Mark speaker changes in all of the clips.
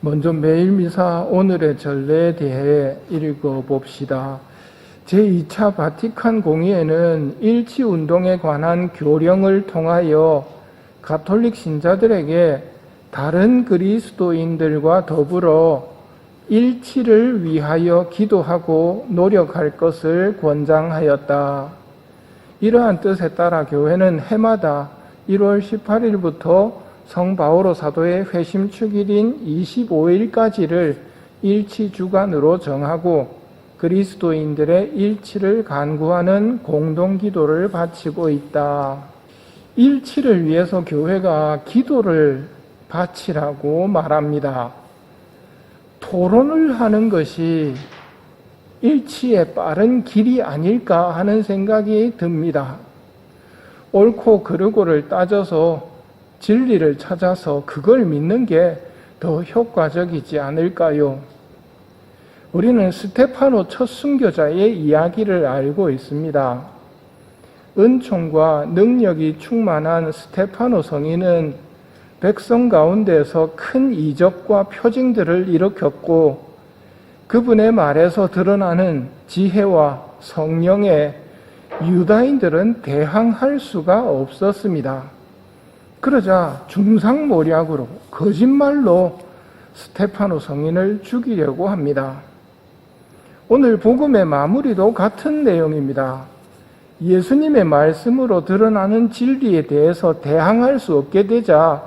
Speaker 1: 먼저 매일미사 오늘의 전례에 대해 읽어봅시다. 제2차 바티칸 공의회는 일치운동에 관한 교령을 통하여 가톨릭 신자들에게 다른 그리스도인들과 더불어 일치를 위하여 기도하고 노력할 것을 권장하였다. 이러한 뜻에 따라 교회는 해마다 1월 18일부터 성 바오로 사도의 회심축일인 25일까지를 일치주간으로 정하고 그리스도인들의 일치를 간구하는 공동기도를 바치고 있다. 일치를 위해서 교회가 기도를 바치라고 말합니다. 토론을 하는 것이 일치의 빠른 길이 아닐까 하는 생각이 듭니다. 옳고 그르고를 따져서 진리를 찾아서 그걸 믿는 게 더 효과적이지 않을까요? 우리는 스테파노 첫 순교자의 이야기를 알고 있습니다. 은총과 능력이 충만한 스테파노 성인은 백성 가운데서 큰 이적과 표징들을 일으켰고 그분의 말에서 드러나는 지혜와 성령에 유다인들은 대항할 수가 없었습니다. 그러자 중상모략으로 거짓말로 스테파노 성인을 죽이려고 합니다. 오늘 복음의 마무리도 같은 내용입니다. 예수님의 말씀으로 드러나는 진리에 대해서 대항할 수 없게 되자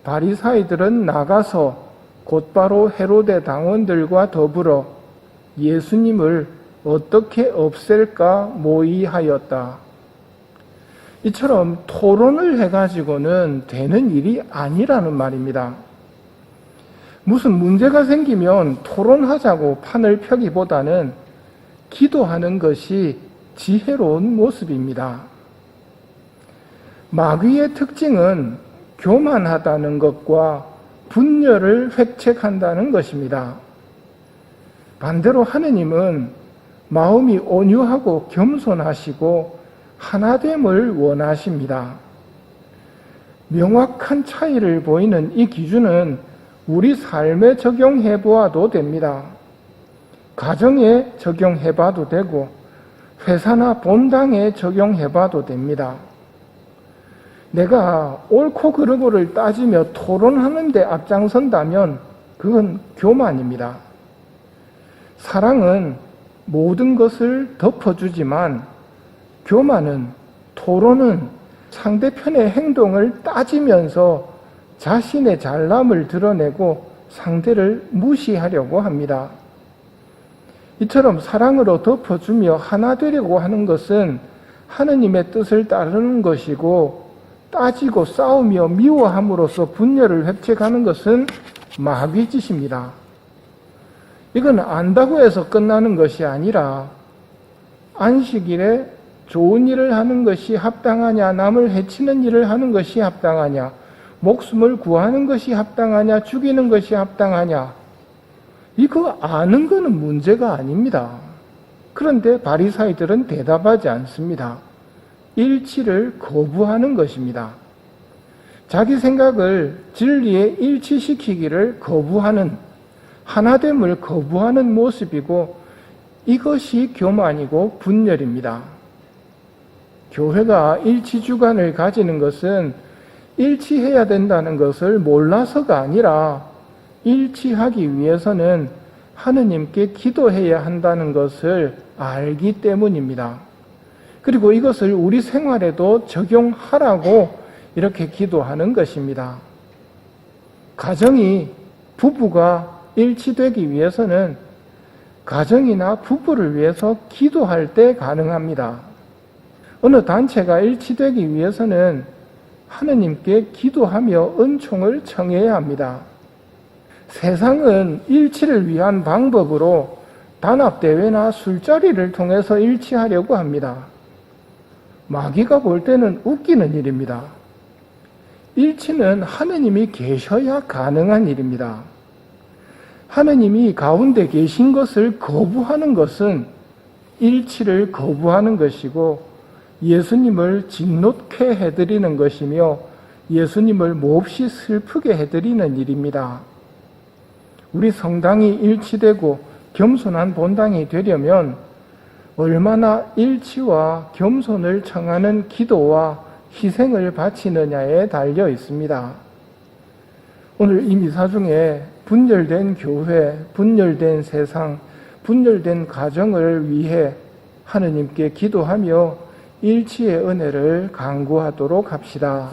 Speaker 1: 바리사이들은 나가서 곧바로 헤로데 당원들과 더불어 예수님을 어떻게 없앨까 모의하였다. 이처럼 토론을 해가지고는 되는 일이 아니라는 말입니다. 무슨 문제가 생기면 토론하자고 판을 펴기보다는 기도하는 것이 지혜로운 모습입니다. 마귀의 특징은 교만하다는 것과 분열을 획책한다는 것입니다. 반대로 하느님은 마음이 온유하고 겸손하시고 하나됨을 원하십니다. 명확한 차이를 보이는 이 기준은 우리 삶에 적용해 보아도 됩니다. 가정에 적용해 봐도 되고 회사나 본당에 적용해 봐도 됩니다. 내가 옳고 그르고를 따지며 토론하는 데 앞장선다면 그건 교만입니다. 사랑은 모든 것을 덮어주지만 교만은, 토론은 상대편의 행동을 따지면서 자신의 잘남을 드러내고 상대를 무시하려고 합니다. 이처럼 사랑으로 덮어주며 하나 되려고 하는 것은 하느님의 뜻을 따르는 것이고 따지고 싸우며 미워함으로써 분열을 획책하는 것은 마귀 짓입니다. 이건 안다고 해서 끝나는 것이 아니라 안식일에 좋은 일을 하는 것이 합당하냐, 남을 해치는 일을 하는 것이 합당하냐, 목숨을 구하는 것이 합당하냐, 죽이는 것이 합당하냐, 이거 아는 것은 문제가 아닙니다. 그런데 바리사이들은 대답하지 않습니다. 일치를 거부하는 것입니다. 자기 생각을 진리에 일치시키기를 거부하는, 하나됨을 거부하는 모습이고 이것이 교만이고 분열입니다. 교회가 일치주간을 가지는 것은 일치해야 된다는 것을 몰라서가 아니라 일치하기 위해서는 하느님께 기도해야 한다는 것을 알기 때문입니다. 그리고 이것을 우리 생활에도 적용하라고 이렇게 기도하는 것입니다. 가정이, 부부가 일치되기 위해서는 가정이나 부부를 위해서 기도할 때 가능합니다. 어느 단체가 일치되기 위해서는 하느님께 기도하며 은총을 청해야 합니다. 세상은 일치를 위한 방법으로 단합대회나 술자리를 통해서 일치하려고 합니다. 마귀가 볼 때는 웃기는 일입니다. 일치는 하느님이 계셔야 가능한 일입니다. 하느님이 가운데 계신 것을 거부하는 것은 일치를 거부하는 것이고 예수님을 진노케 해드리는 것이며 예수님을 몹시 슬프게 해드리는 일입니다. 우리 성당이 일치되고 겸손한 본당이 되려면 얼마나 일치와 겸손을 청하는 기도와 희생을 바치느냐에 달려 있습니다. 오늘 이 미사 중에 분열된 교회, 분열된 세상, 분열된 가정을 위해 하느님께 기도하며 일치의 은혜를 간구하도록 합시다.